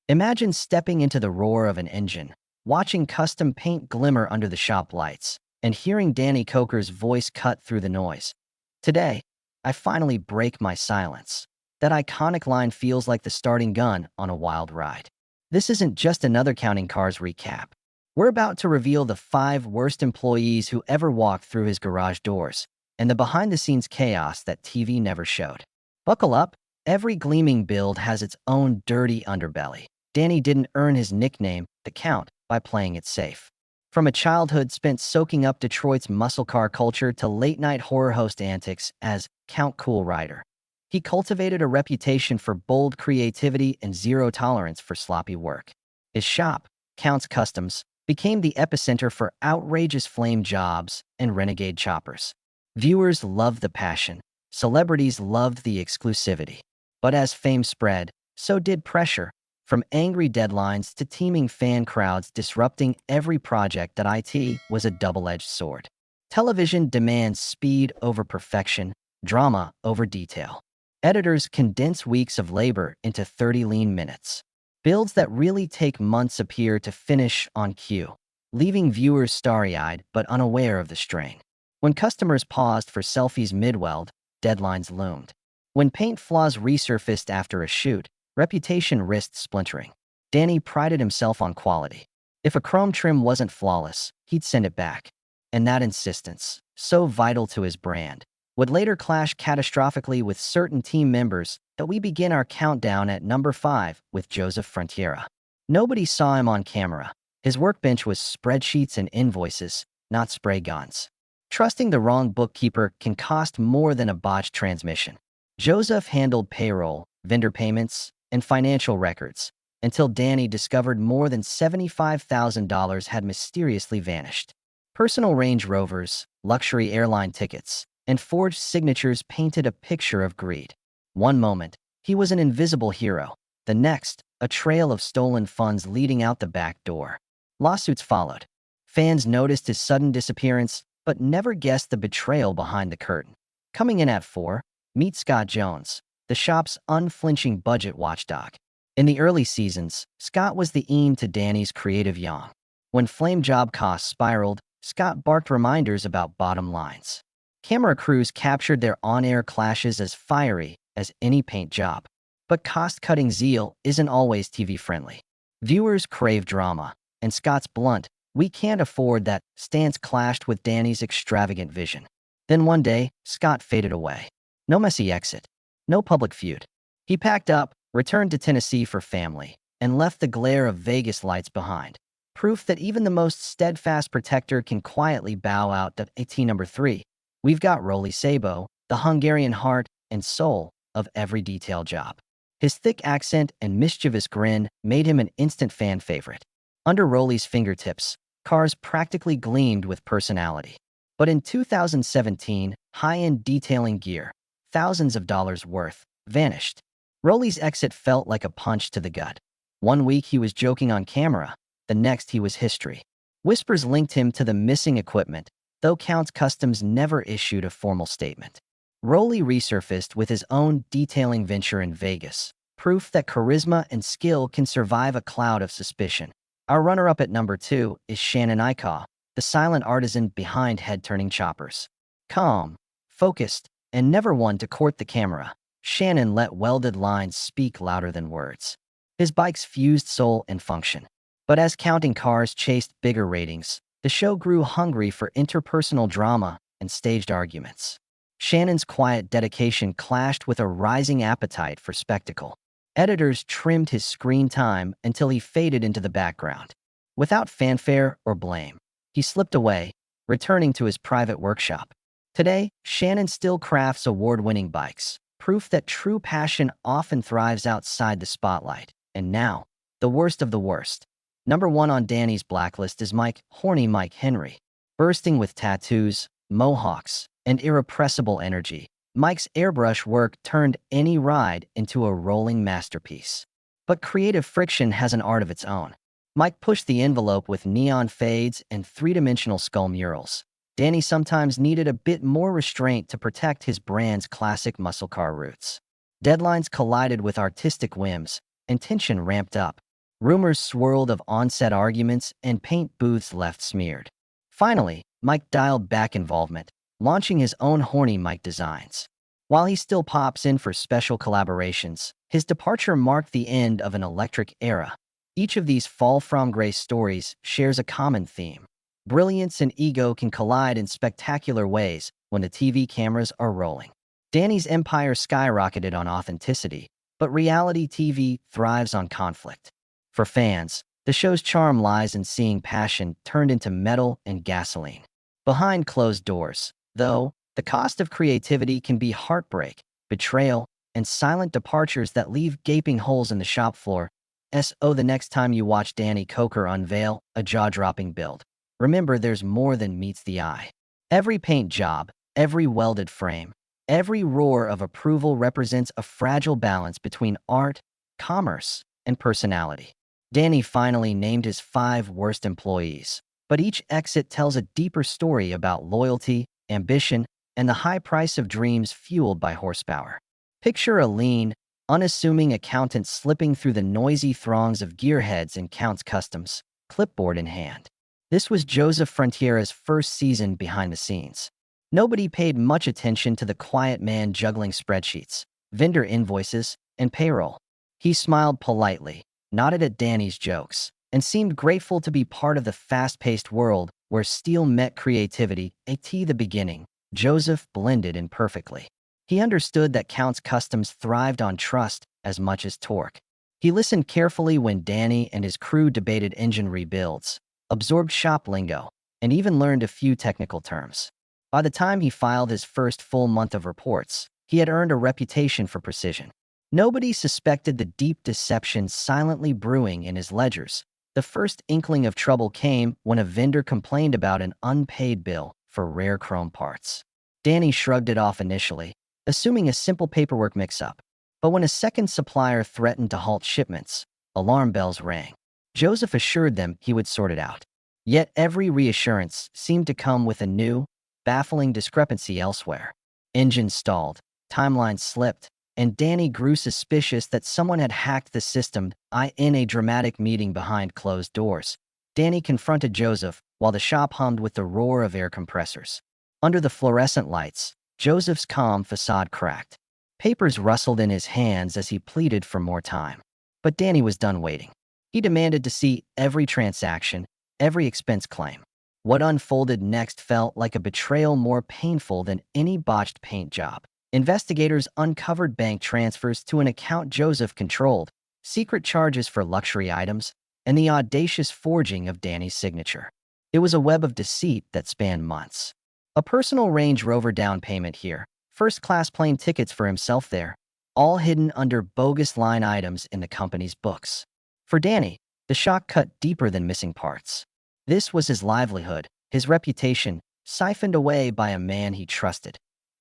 Imagine stepping into the roar of an engine, watching custom paint glimmer under the shop lights, and hearing Danny Koker's voice cut through the noise. Today, I finally break my silence. That iconic line feels like the starting gun on a wild ride. This isn't just another Counting Cars recap. We're about to reveal the 5 worst employees who ever walked through his garage doors, and the behind-the-scenes chaos that TV never showed. Buckle up, every gleaming build has its own dirty underbelly. Danny didn't earn his nickname, the Count, by playing it safe. From a childhood spent soaking up Detroit's muscle car culture to late-night horror host antics as Count Cool Rider, he cultivated a reputation for bold creativity and zero tolerance for sloppy work. His shop, Count's Customs, became the epicenter for outrageous flame jobs and renegade choppers. Viewers loved the passion, celebrities loved the exclusivity. But as fame spread, so did pressure, from angry deadlines to teeming fan crowds disrupting every project. That IT was a double-edged sword. Television demands speed over perfection, drama over detail. Editors condense weeks of labor into 30 lean minutes. Builds that really take months appear to finish on cue, leaving viewers starry-eyed but unaware of the strain. When customers paused for selfies mid-weld, deadlines loomed. When paint flaws resurfaced after a shoot, reputation risked splintering. Danny prided himself on quality. If a chrome trim wasn't flawless, he'd send it back. And that insistence, so vital to his brand, would later clash catastrophically with certain team members. That we begin our countdown at number 5 with Joseph Frontiera. Nobody saw him on camera. His workbench was spreadsheets and invoices, not spray guns. Trusting the wrong bookkeeper can cost more than a botched transmission. Joseph handled payroll, vendor payments, and financial records, until Danny discovered more than $75,000 had mysteriously vanished. Personal Range Rovers, luxury airline tickets, and forged signatures painted a picture of greed. One moment, he was an invisible hero. The next, a trail of stolen funds leading out the back door. Lawsuits followed. Fans noticed his sudden disappearance, but never guessed the betrayal behind the curtain. Coming in at 4, meet Scott Jones, the shop's unflinching budget watchdog. In the early seasons, Scott was the Ian to Danny's creative yang. When flame job costs spiraled, Scott barked reminders about bottom lines. Camera crews captured their on-air clashes as fiery as any paint job. But cost-cutting zeal isn't always TV-friendly. Viewers crave drama, and Scott's blunt, "We can't afford that" stance clashed with Danny's extravagant vision. Then one day, Scott faded away. No messy exit. No public feud. He packed up, returned to Tennessee for family, and left the glare of Vegas lights behind. Proof that even the most steadfast protector can quietly bow out. At number 3, we've got Rolly Sabo, the Hungarian heart and soul of every detail job. His thick accent and mischievous grin made him an instant fan favorite. Under Rolly's fingertips, cars practically gleamed with personality. But in 2017, high-end detailing gear, thousands of dollars worth, vanished. Rolly's exit felt like a punch to the gut. One week he was joking on camera, the next he was history. Whispers linked him to the missing equipment, though Count's Customs never issued a formal statement. Rolly resurfaced with his own detailing venture in Vegas, proof that charisma and skill can survive a cloud of suspicion. Our runner-up at number 2 is Shannon Ikaw, the silent artisan behind head-turning choppers. Calm, focused, and never one to court the camera, Shannon let welded lines speak louder than words. His bikes fused soul and function. But as Counting Cars chased bigger ratings, the show grew hungry for interpersonal drama and staged arguments. Shannon's quiet dedication clashed with a rising appetite for spectacle. Editors trimmed his screen time until he faded into the background. Without fanfare or blame, he slipped away, returning to his private workshop. Today, Shannon still crafts award-winning bikes, proof that true passion often thrives outside the spotlight. And now, the worst of the worst. Number 1 on Danny's blacklist is Horny Mike Henry. Bursting with tattoos, mohawks, and irrepressible energy, Mike's airbrush work turned any ride into a rolling masterpiece. But creative friction has an art of its own. Mike pushed the envelope with neon fades and three-dimensional skull murals. Danny sometimes needed a bit more restraint to protect his brand's classic muscle car roots. Deadlines collided with artistic whims, and tension ramped up. Rumors swirled of on-set arguments and paint booths left smeared. Finally, Mike dialed back involvement, launching his own horny Mike designs. While he still pops in for special collaborations, his departure marked the end of an electric era. Each of these fall from grace stories shares a common theme. Brilliance and ego can collide in spectacular ways when the TV cameras are rolling. Danny's empire skyrocketed on authenticity, but reality TV thrives on conflict. For fans, the show's charm lies in seeing passion turned into metal and gasoline. Behind closed doors, though, the cost of creativity can be heartbreak, betrayal, and silent departures that leave gaping holes in the shop floor. The next time you watch Danny Koker unveil a jaw-dropping build, remember there's more than meets the eye. Every paint job, every welded frame, every roar of approval represents a fragile balance between art, commerce, and personality. Danny finally named his 5 worst employees, but each exit tells a deeper story about loyalty, ambition, and the high price of dreams fueled by horsepower. Picture a lean, unassuming accountant slipping through the noisy throngs of gearheads in Count's Customs, clipboard in hand. This was Joseph Frontiera's first season behind the scenes. Nobody paid much attention to the quiet man juggling spreadsheets, vendor invoices, and payroll. He smiled politely, nodded at Danny's jokes, and seemed grateful to be part of the fast-paced world where steel met creativity. At the beginning, Joseph blended in perfectly. He understood that Count's Customs thrived on trust as much as torque. He listened carefully when Danny and his crew debated engine rebuilds, absorbed shop lingo, and even learned a few technical terms. By the time he filed his first full month of reports, he had earned a reputation for precision. Nobody suspected the deep deception silently brewing in his ledgers. The first inkling of trouble came when a vendor complained about an unpaid bill for rare chrome parts. Danny shrugged it off initially, assuming a simple paperwork mix-up. But when a second supplier threatened to halt shipments, alarm bells rang. Joseph assured them he would sort it out. Yet every reassurance seemed to come with a new, baffling discrepancy elsewhere. Engines stalled, timelines slipped, and Danny grew suspicious that someone had hacked the system. In a dramatic meeting behind closed doors, Danny confronted Joseph while the shop hummed with the roar of air compressors. Under the fluorescent lights, Joseph's calm facade cracked. Papers rustled in his hands as he pleaded for more time. But Danny was done waiting. He demanded to see every transaction, every expense claim. What unfolded next felt like a betrayal more painful than any botched paint job. Investigators uncovered bank transfers to an account Joseph controlled, secret charges for luxury items, and the audacious forging of Danny's signature. It was a web of deceit that spanned months. A personal Range Rover down payment here, first-class plane tickets for himself there, all hidden under bogus line items in the company's books. For Danny, the shock cut deeper than missing parts. This was his livelihood, his reputation, siphoned away by a man he trusted.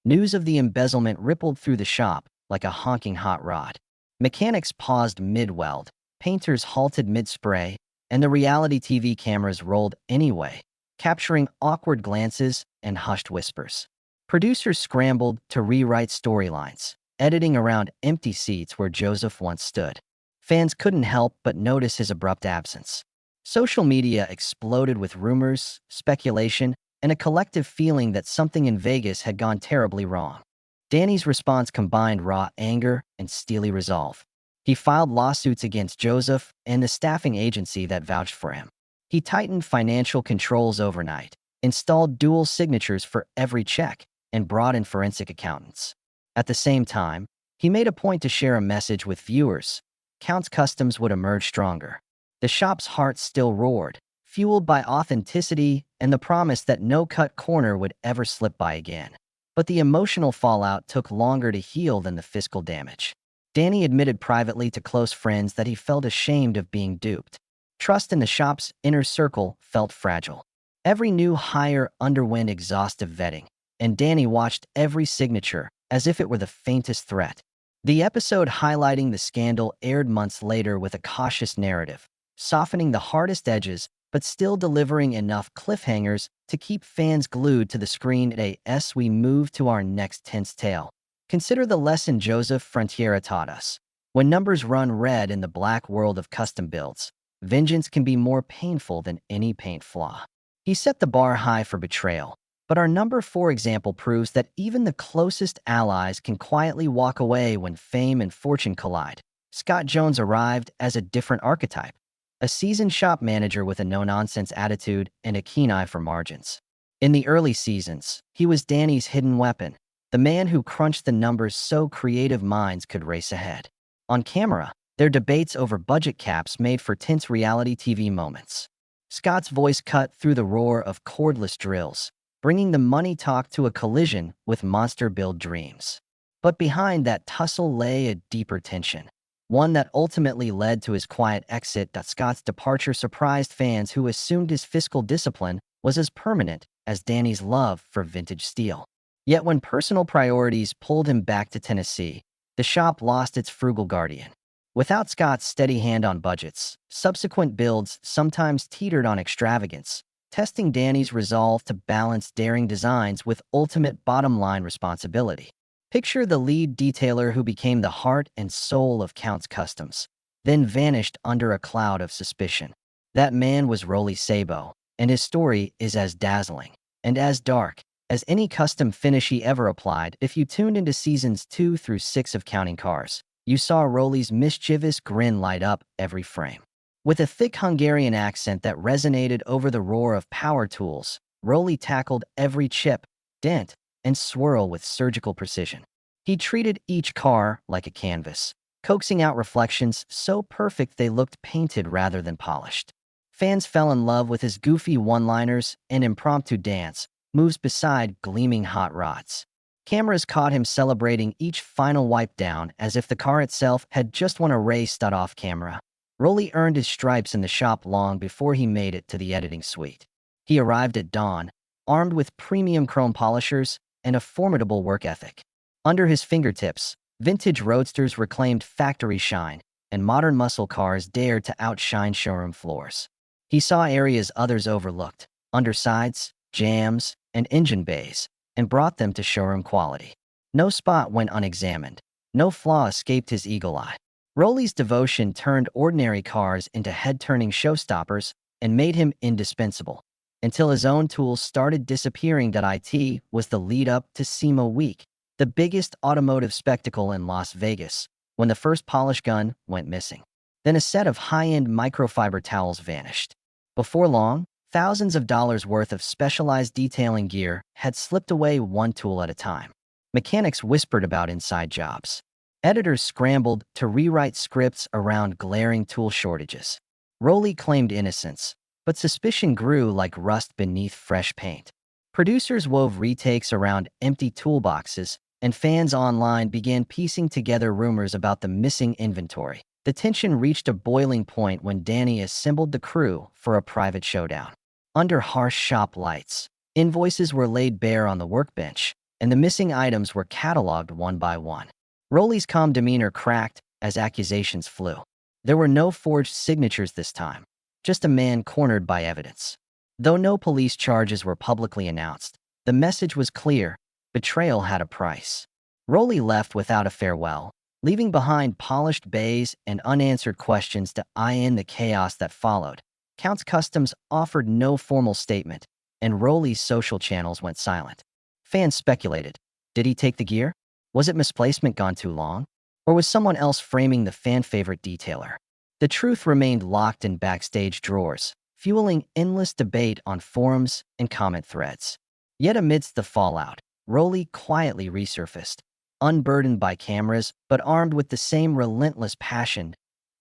News of the embezzlement rippled through the shop like a honking hot rod. Mechanics paused mid-weld, painters halted mid-spray, and the reality TV cameras rolled anyway, capturing awkward glances and hushed whispers. Producers scrambled to rewrite storylines, editing around empty seats where Joseph once stood. Fans couldn't help but notice his abrupt absence. Social media exploded with rumors, speculation, and a collective feeling that something in Vegas had gone terribly wrong. Danny's response combined raw anger and steely resolve. He filed lawsuits against Joseph and the staffing agency that vouched for him. He tightened financial controls overnight, installed dual signatures for every check, and brought in forensic accountants. At the same time, he made a point to share a message with viewers. Count's Customs would emerge stronger. The shop's heart still roared, fueled by authenticity and the promise that no cut corner would ever slip by again. But the emotional fallout took longer to heal than the fiscal damage. Danny admitted privately to close friends that he felt ashamed of being duped. Trust in the shop's inner circle felt fragile. Every new hire underwent exhaustive vetting, and Danny watched every signature as if it were the faintest threat. The episode highlighting the scandal aired months later with a cautious narrative, softening the hardest edges but still delivering enough cliffhangers to keep fans glued to the screen. As we move to our next tense tale, consider the lesson Joseph Frontiera taught us. When numbers run red in the black world of custom builds, vengeance can be more painful than any paint flaw. He set the bar high for betrayal, but our number 4 example proves that even the closest allies can quietly walk away when fame and fortune collide. Scott Jones arrived as a different archetype, a seasoned shop manager with a no-nonsense attitude and a keen eye for margins. In the early seasons, he was Danny's hidden weapon, the man who crunched the numbers so creative minds could race ahead. On camera, their debates over budget caps made for tense reality TV moments. Scott's voice cut through the roar of cordless drills, bringing the money talk to a collision with monster-build dreams. But behind that tussle lay a deeper tension, one that ultimately led to his quiet exit. Scott's departure surprised fans who assumed his fiscal discipline was as permanent as Danny's love for vintage steel. Yet when personal priorities pulled him back to Tennessee, the shop lost its frugal guardian. Without Scott's steady hand on budgets, subsequent builds sometimes teetered on extravagance, testing Danny's resolve to balance daring designs with ultimate bottom-line responsibility. Picture the lead detailer who became the heart and soul of Count's Kustoms, then vanished under a cloud of suspicion. That man was Rolly Sabo, and his story is as dazzling and as dark as any custom finish he ever applied. If you tuned into seasons 2 through 6 of Counting Cars, you saw Rolly's mischievous grin light up every frame. With a thick Hungarian accent that resonated over the roar of power tools, Rolly tackled every chip, dent, and swirl with surgical precision. He treated each car like a canvas, coaxing out reflections so perfect they looked painted rather than polished. Fans fell in love with his goofy one-liners and impromptu dance moves beside gleaming hot rods. Cameras caught him celebrating each final wipe down as if the car itself had just won a race. Off camera, Rolly earned his stripes in the shop long before he made it to the editing suite. He arrived at dawn, armed with premium chrome polishers and a formidable work ethic. Under his fingertips, vintage roadsters reclaimed factory shine, and modern muscle cars dared to outshine showroom floors. He saw areas others overlooked, undersides, jams, and engine bays, and brought them to showroom quality. No spot went unexamined. No flaw escaped his eagle eye. Rolly's devotion turned ordinary cars into head-turning showstoppers and made him indispensable, until his own tools started disappearing. It was the lead-up to SEMA Week, the biggest automotive spectacle in Las Vegas, when the first polish gun went missing. Then a set of high-end microfiber towels vanished. Before long, thousands of dollars worth of specialized detailing gear had slipped away one tool at a time. Mechanics whispered about inside jobs. Editors scrambled to rewrite scripts around glaring tool shortages. Rolly claimed innocence, but suspicion grew like rust beneath fresh paint. Producers wove retakes around empty toolboxes, and fans online began piecing together rumors about the missing inventory. The tension reached a boiling point when Danny assembled the crew for a private showdown. Under harsh shop lights, invoices were laid bare on the workbench, and the missing items were cataloged one by one. Rolly's calm demeanor cracked as accusations flew. There were no forged signatures this time, just a man cornered by evidence. Though no police charges were publicly announced, the message was clear: betrayal had a price. Rolly left without a farewell, leaving behind polished bays and unanswered questions to eye in the chaos that followed. Count's Kustoms offered no formal statement, and Rolly's social channels went silent. Fans speculated. Did he take the gear? Was it misplacement gone too long? Or was someone else framing the fan-favorite detailer? The truth remained locked in backstage drawers, fueling endless debate on forums and comment threads. Yet amidst the fallout, Rolly quietly resurfaced, unburdened by cameras but armed with the same relentless passion.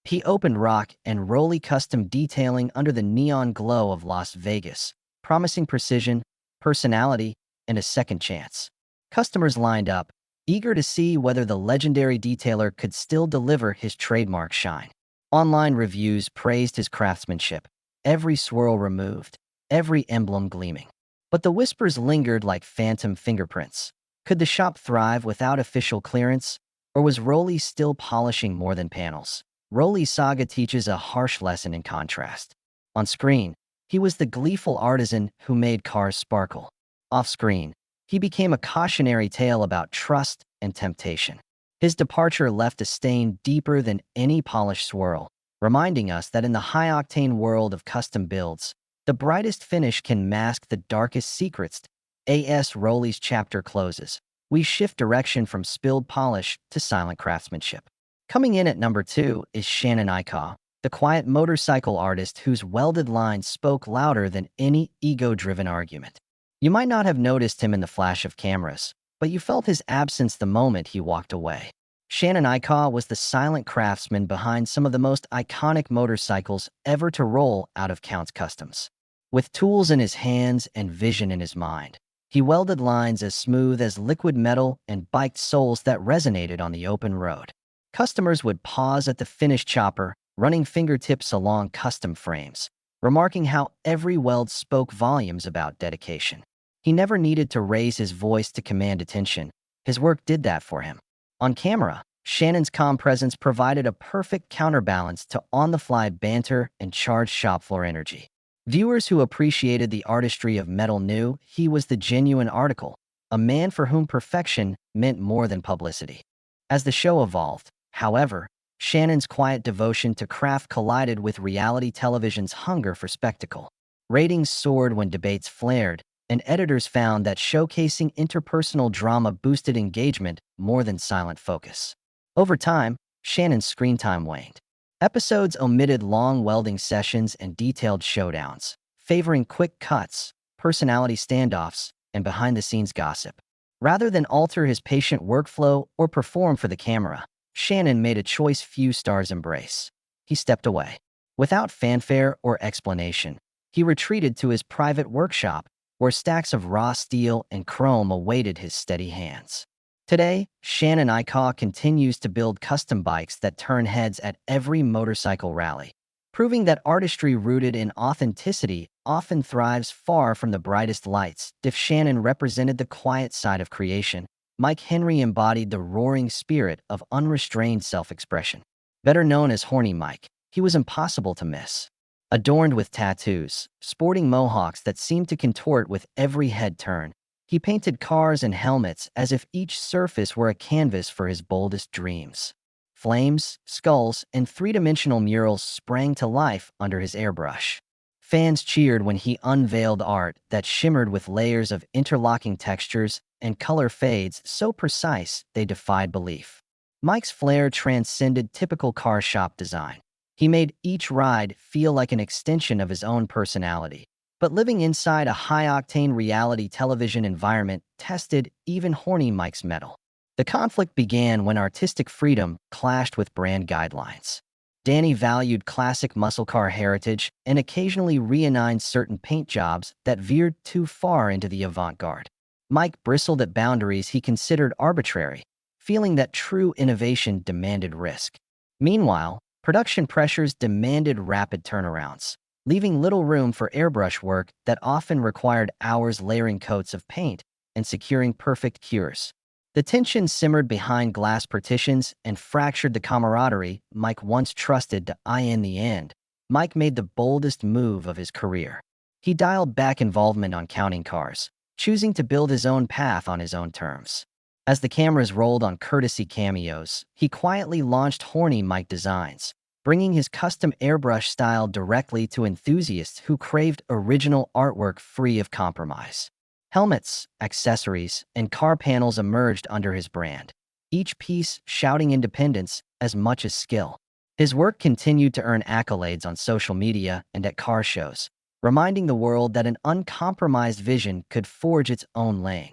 He opened rock and Rolly custom detailing under the neon glow of Las Vegas, promising precision, personality, and a second chance. Customers lined up, eager to see whether the legendary detailer could still deliver his trademark shine. Online reviews praised his craftsmanship, every swirl removed, every emblem gleaming. But the whispers lingered like phantom fingerprints. Could the shop thrive without official clearance, or was Rolly still polishing more than panels? Rolly's saga teaches a harsh lesson in contrast. On screen, he was the gleeful artisan who made cars sparkle. Off-screen, he became a cautionary tale about trust and temptation. His departure left a stain deeper than any polished swirl, reminding us that in the high-octane world of custom builds, the brightest finish can mask the darkest secrets. A.S. Rowley's chapter closes. We shift direction from spilled polish to silent craftsmanship. Coming in at number 2 is Shannon Ikaw, the quiet motorcycle artist whose welded lines spoke louder than any ego-driven argument. You might not have noticed him in the flash of cameras, but you felt his absence the moment he walked away. Shannon Ikaw was the silent craftsman behind some of the most iconic motorcycles ever to roll out of Count's Customs. With tools in his hands and vision in his mind, he welded lines as smooth as liquid metal and biked soles that resonated on the open road. Customers would pause at the finished chopper, running fingertips along custom frames, remarking how every weld spoke volumes about dedication. He never needed to raise his voice to command attention. His work did that for him. On camera, Shannon's calm presence provided a perfect counterbalance to on-the-fly banter and charged shop floor energy. Viewers who appreciated the artistry of metal knew he was the genuine article, a man for whom perfection meant more than publicity. As the show evolved, however, Shannon's quiet devotion to craft collided with reality television's hunger for spectacle. Ratings soared when debates flared, and editors found that showcasing interpersonal drama boosted engagement more than silent focus. Over time, Shannon's screen time waned. Episodes omitted long welding sessions and detailed showdowns, favoring quick cuts, personality standoffs, and behind-the-scenes gossip. Rather than alter his patient workflow or perform for the camera, Shannon made a choice few stars embrace. He stepped away. Without fanfare or explanation, he retreated to his private workshop, where stacks of raw steel and chrome awaited his steady hands. Today, Shannon Ikaw continues to build custom bikes that turn heads at every motorcycle rally, proving that artistry rooted in authenticity often thrives far from the brightest lights. If Shannon represented the quiet side of creation, Mike Henry embodied the roaring spirit of unrestrained self-expression. Better known as Horny Mike, he was impossible to miss. Adorned with tattoos, sporting mohawks that seemed to contort with every head turn, he painted cars and helmets as if each surface were a canvas for his boldest dreams. Flames, skulls, and three-dimensional murals sprang to life under his airbrush. Fans cheered when he unveiled art that shimmered with layers of interlocking textures and color fades so precise they defied belief. Mike's flair transcended typical car shop design. He made each ride feel like an extension of his own personality. But living inside a high-octane reality television environment tested even Horny Mike's mettle. The conflict began when artistic freedom clashed with brand guidelines. Danny valued classic muscle car heritage and occasionally realigned certain paint jobs that veered too far into the avant-garde. Mike bristled at boundaries he considered arbitrary, feeling that true innovation demanded risk. Meanwhile, production pressures demanded rapid turnarounds, leaving little room for airbrush work that often required hours layering coats of paint and securing perfect cures. The tension simmered behind glass partitions and fractured the camaraderie Mike once trusted to. In the end, Mike made the boldest move of his career. He dialed back involvement on counting cars, choosing to build his own path on his own terms. As the cameras rolled on courtesy cameos, he quietly launched Horny Mike Designs, bringing his custom airbrush style directly to enthusiasts who craved original artwork free of compromise. Helmets, accessories, and car panels emerged under his brand, each piece shouting independence as much as skill. His work continued to earn accolades on social media and at car shows, reminding the world that an uncompromised vision could forge its own lane.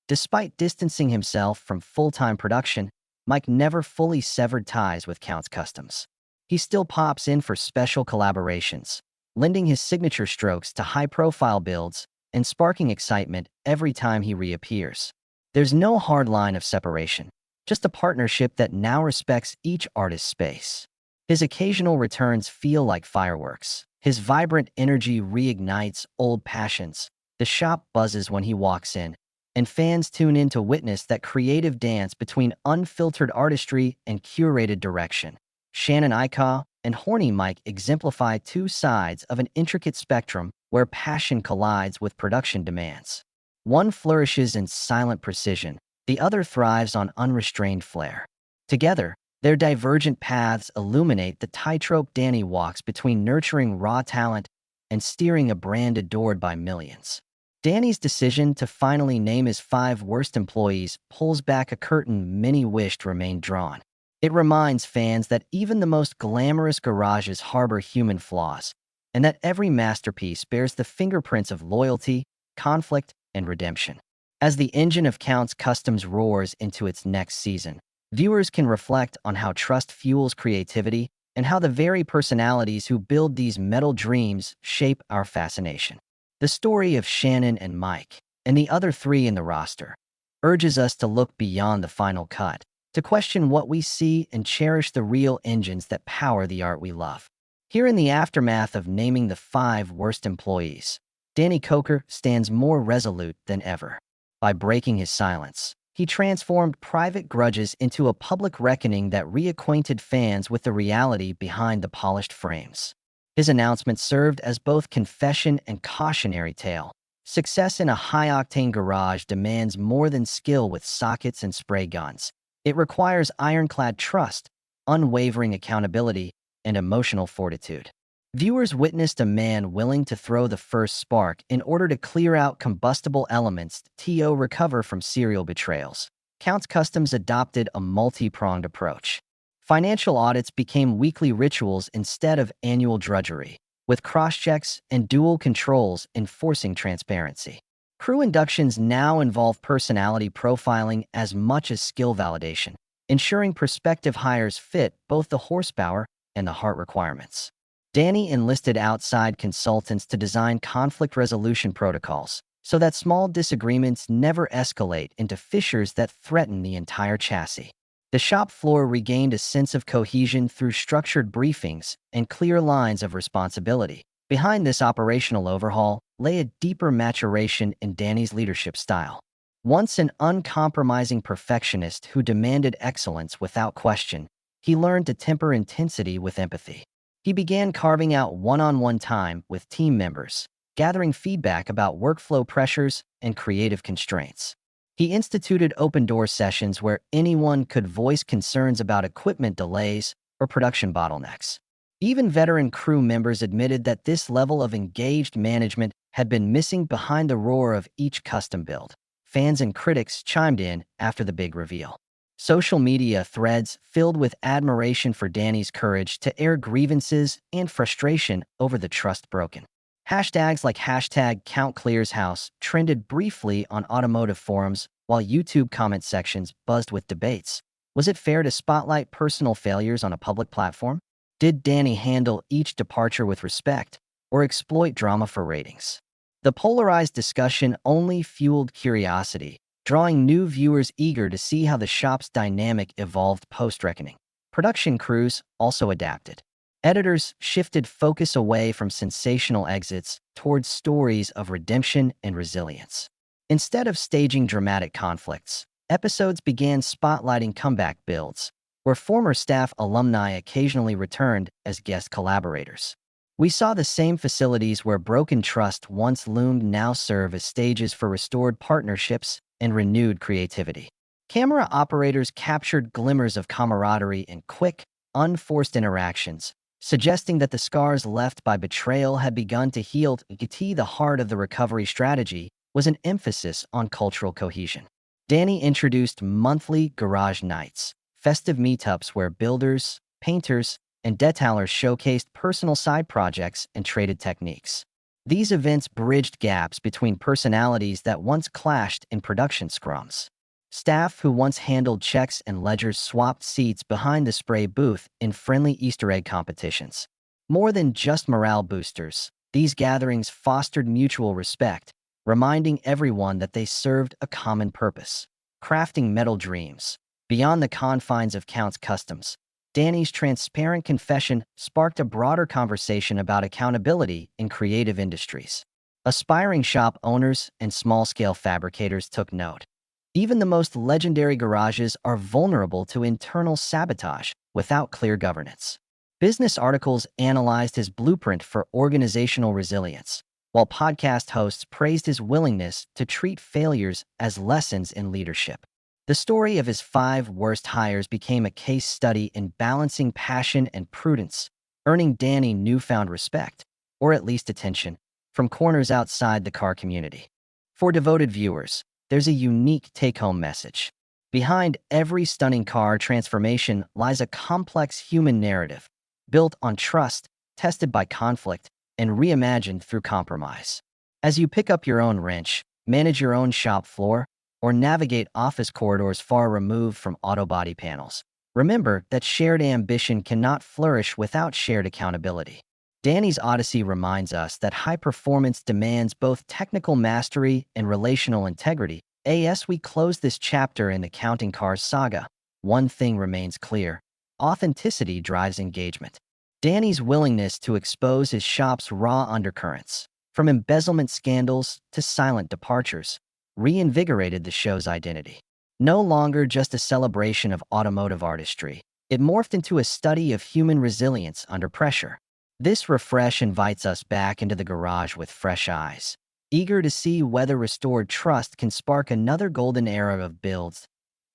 Despite distancing himself from full-time production, Mike never fully severed ties with Count's Customs. He still pops in for special collaborations, lending his signature strokes to high-profile builds and sparking excitement every time he reappears. There's no hard line of separation, just a partnership that now respects each artist's space. His occasional returns feel like fireworks. His vibrant energy reignites old passions. The shop buzzes when he walks in, and fans tune in to witness that creative dance between unfiltered artistry and curated direction. Shannon Ikaw and Horny Mike exemplify two sides of an intricate spectrum where passion collides with production demands. One flourishes in silent precision, the other thrives on unrestrained flair. Together, Their divergent paths illuminate the tightrope Danny walks between nurturing raw talent and steering a brand adored by millions. Danny's decision to finally name his 5 worst employees pulls back a curtain many wished remained drawn. It reminds fans that even the most glamorous garages harbor human flaws, and that every masterpiece bears the fingerprints of loyalty, conflict, and redemption. As the engine of Count's Customs roars into its next season, viewers can reflect on how trust fuels creativity and how the very personalities who build these metal dreams shape our fascination. The story of Shannon and Mike, and the other 3 in the roster, urges us to look beyond the final cut, to question what we see and cherish the real engines that power the art we love. Here in the aftermath of naming the 5 worst employees, Danny Koker stands more resolute than ever. By breaking his silence, he transformed private grudges into a public reckoning that reacquainted fans with the reality behind the polished frames. His announcement served as both confession and cautionary tale. Success in a high-octane garage demands more than skill with sockets and spray guns. It requires ironclad trust, unwavering accountability, and emotional fortitude. Viewers witnessed a man willing to throw the first spark in order to clear out combustible elements to recover from serial betrayals. Count's Customs adopted a multi-pronged approach. Financial audits became weekly rituals instead of annual drudgery, with cross-checks and dual controls enforcing transparency. Crew inductions now involve personality profiling as much as skill validation, ensuring prospective hires fit both the horsepower and the heart requirements. Danny enlisted outside consultants to design conflict resolution protocols so that small disagreements never escalate into fissures that threaten the entire chassis. The shop floor regained a sense of cohesion through structured briefings and clear lines of responsibility. Behind this operational overhaul lay a deeper maturation in Danny's leadership style. Once an uncompromising perfectionist who demanded excellence without question, he learned to temper intensity with empathy. He began carving out one-on-one time with team members, gathering feedback about workflow pressures and creative constraints. He instituted open-door sessions where anyone could voice concerns about equipment delays or production bottlenecks. Even veteran crew members admitted that this level of engaged management had been missing behind the roar of each custom build. Fans and critics chimed in after the big reveal. Social media threads filled with admiration for Danny's courage to air grievances and frustration over the trust broken. Hashtags like #CountClearsHouse trended briefly on automotive forums, while YouTube comment sections buzzed with debates. Was it fair to spotlight personal failures on a public platform? Did Danny handle each departure with respect, or exploit drama for ratings? The polarized discussion only fueled curiosity, drawing new viewers eager to see how the shop's dynamic evolved post-reckoning. Production crews also adapted. Editors shifted focus away from sensational exits towards stories of redemption and resilience. Instead of staging dramatic conflicts, episodes began spotlighting comeback builds, where former staff alumni occasionally returned as guest collaborators. We saw the same facilities where broken trust once loomed now serve as stages for restored partnerships and renewed creativity. Camera operators captured glimmers of camaraderie in quick, unforced interactions, suggesting that the scars left by betrayal had begun to heal. The heart of the recovery strategy was an emphasis on cultural cohesion. Danny introduced monthly garage nights, festive meetups where builders, painters, and detailers showcased personal side projects and traded techniques. These events bridged gaps between personalities that once clashed in production scrums. Staff who once handled checks and ledgers swapped seats behind the spray booth in friendly Easter egg competitions. More than just morale boosters, these gatherings fostered mutual respect, reminding everyone that they served a common purpose: crafting metal dreams. Beyond the confines of Count's Customs, Danny's transparent confession sparked a broader conversation about accountability in creative industries. Aspiring shop owners and small-scale fabricators took note. Even the most legendary garages are vulnerable to internal sabotage without clear governance. Business articles analyzed his blueprint for organizational resilience, while podcast hosts praised his willingness to treat failures as lessons in leadership. The story of his 5 worst hires became a case study in balancing passion and prudence, earning Danny newfound respect, or at least attention, from corners outside the car community. For devoted viewers, there's a unique take-home message. Behind every stunning car transformation lies a complex human narrative, built on trust, tested by conflict, and reimagined through compromise. As you pick up your own wrench, manage your own shop floor, or navigate office corridors far removed from auto body panels, remember that shared ambition cannot flourish without shared accountability. Danny's Odyssey reminds us that high performance demands both technical mastery and relational integrity. As we close this chapter in the Counting Cars saga, one thing remains clear: authenticity drives engagement. Danny's willingness to expose his shop's raw undercurrents, from embezzlement scandals to silent departures, reinvigorated the show's identity. No longer just a celebration of automotive artistry, it morphed into a study of human resilience under pressure. This refresh invites us back into the garage with fresh eyes, eager to see whether restored trust can spark another golden era of builds.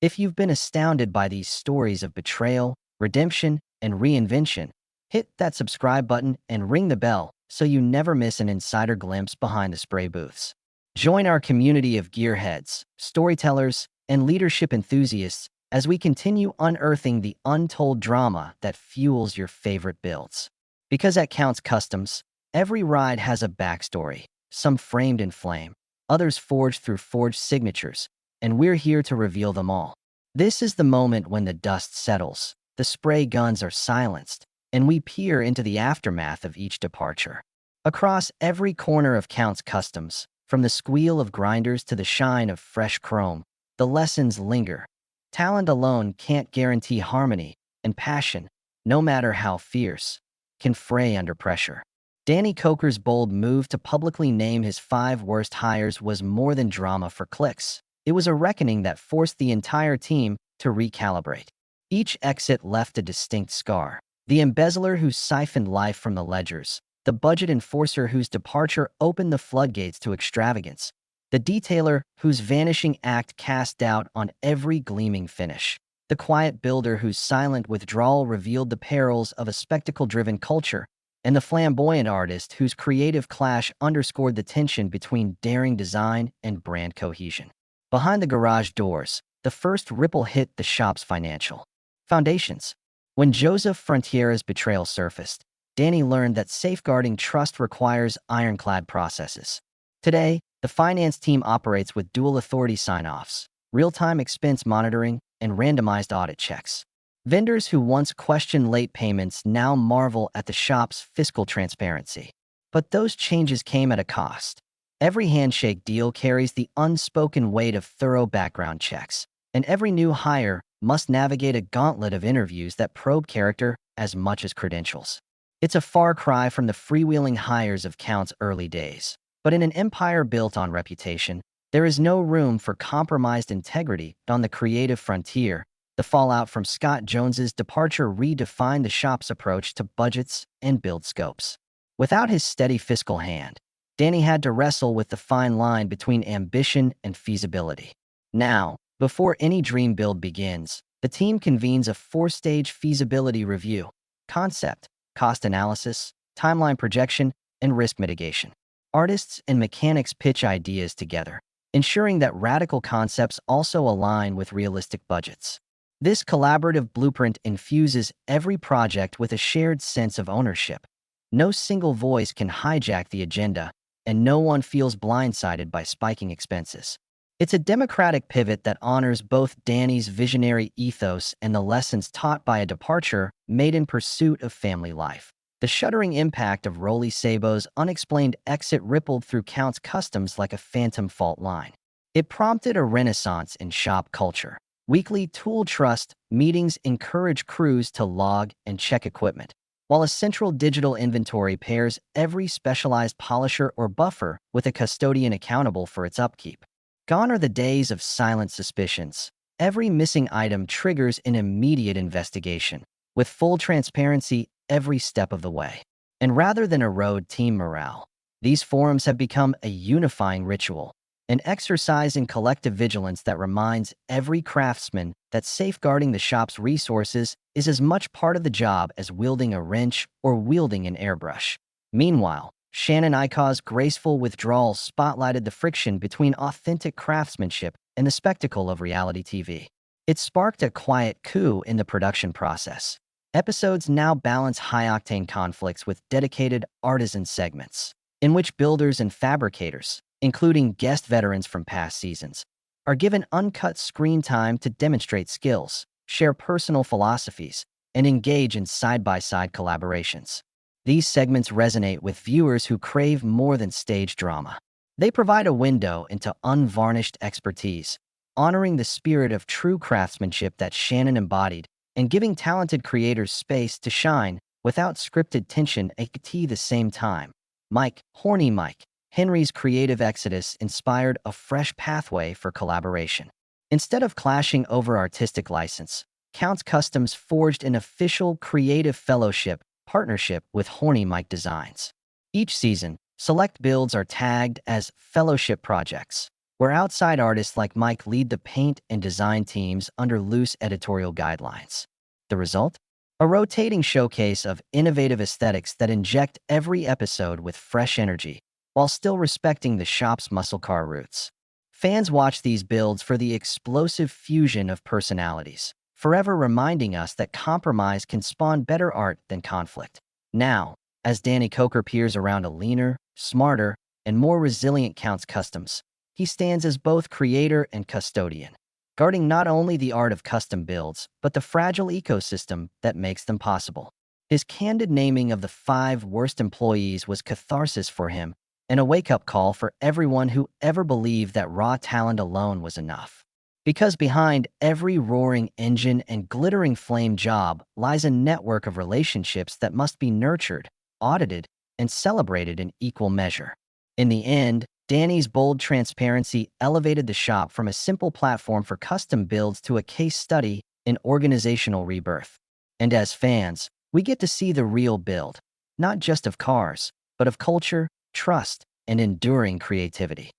If you've been astounded by these stories of betrayal, redemption, and reinvention, hit that subscribe button and ring the bell so you never miss an insider glimpse behind the spray booths. Join our community of gearheads, storytellers, and leadership enthusiasts as we continue unearthing the untold drama that fuels your favorite builds. Because at Counts Customs, every ride has a backstory, some framed in flame, others forged through forged signatures, and we're here to reveal them all. This is the moment when the dust settles, the spray guns are silenced, and we peer into the aftermath of each departure. Across every corner of Counts Customs, from the squeal of grinders to the shine of fresh chrome, the lessons linger. Talent alone can't guarantee harmony, and passion, no matter how fierce, can fray under pressure. Danny Koker's bold move to publicly name his 5 worst hires was more than drama for clicks. It was a reckoning that forced the entire team to recalibrate. Each exit left a distinct scar. The embezzler who siphoned life from the ledgers, the budget enforcer whose departure opened the floodgates to extravagance, the detailer whose vanishing act cast doubt on every gleaming finish, the quiet builder whose silent withdrawal revealed the perils of a spectacle-driven culture, and the flamboyant artist whose creative clash underscored the tension between daring design and brand cohesion. Behind the garage doors, the first ripple hit the shop's financial foundations. When Joseph Frontiera's betrayal surfaced, Danny learned that safeguarding trust requires ironclad processes. Today, the finance team operates with dual authority sign-offs, real-time expense monitoring, and randomized audit checks. Vendors who once questioned late payments now marvel at the shop's fiscal transparency. But those changes came at a cost. Every handshake deal carries the unspoken weight of thorough background checks, and every new hire must navigate a gauntlet of interviews that probe character as much as credentials. It's a far cry from the freewheeling hires of Count's early days. But in an empire built on reputation, there is no room for compromised integrity. On the creative frontier, the fallout from Scott Jones's departure redefined the shop's approach to budgets and build scopes. Without his steady fiscal hand, Danny had to wrestle with the fine line between ambition and feasibility. Now, before any dream build begins, the team convenes a 4-stage feasibility review: concept, cost analysis, timeline projection, and risk mitigation. Artists and mechanics pitch ideas together, ensuring that radical concepts also align with realistic budgets. This collaborative blueprint infuses every project with a shared sense of ownership. No single voice can hijack the agenda, and no one feels blindsided by spiking expenses. It's a democratic pivot that honors both Danny's visionary ethos and the lessons taught by a departure made in pursuit of family life. The shuddering impact of Rolly Sabo's unexplained exit rippled through Counts Customs like a phantom fault line. It prompted a renaissance in shop culture. Weekly tool trust meetings encourage crews to log and check equipment, while a central digital inventory pairs every specialized polisher or buffer with a custodian accountable for its upkeep. Gone are the days of silent suspicions. Every missing item triggers an immediate investigation, with full transparency every step of the way. And rather than erode team morale, these forums have become a unifying ritual. an exercise in collective vigilance that reminds every craftsman that safeguarding the shop's resources is as much part of the job as wielding a wrench or wielding an airbrush. Meanwhile, Shannon Icaw's graceful withdrawal spotlighted the friction between authentic craftsmanship and the spectacle of reality TV. It sparked a quiet coup in the production process. Episodes now balance high-octane conflicts with dedicated artisan segments, in which builders and fabricators, including guest veterans from past seasons, are given uncut screen time to demonstrate skills, share personal philosophies, and engage in side-by-side collaborations. These segments resonate with viewers who crave more than stage drama. They provide a window into unvarnished expertise, honoring the spirit of true craftsmanship that Shannon embodied and giving talented creators space to shine without scripted tension at the same time. Horny Mike, Henry's creative exodus inspired a fresh pathway for collaboration. Instead of clashing over artistic license, Count's Customs forged an official creative partnership with Horny Mike Designs. Each season, select builds are tagged as fellowship projects, where outside artists like Mike lead the paint and design teams under loose editorial guidelines. The result? A rotating showcase of innovative aesthetics that inject every episode with fresh energy, while still respecting the shop's muscle car roots. Fans watch these builds for the explosive fusion of personalities, forever reminding us that compromise can spawn better art than conflict. Now, as Danny Koker peers around a leaner, smarter, and more resilient Count's Customs, he stands as both creator and custodian, guarding not only the art of custom builds, but the fragile ecosystem that makes them possible. His candid naming of the 5 worst employees was catharsis for him, and a wake-up call for everyone who ever believed that raw talent alone was enough. Because behind every roaring engine and glittering flame job lies a network of relationships that must be nurtured, audited, and celebrated in equal measure. In the end, Danny's bold transparency elevated the shop from a simple platform for custom builds to a case study in organizational rebirth. And as fans, we get to see the real build, not just of cars, but of culture, trust, and enduring creativity.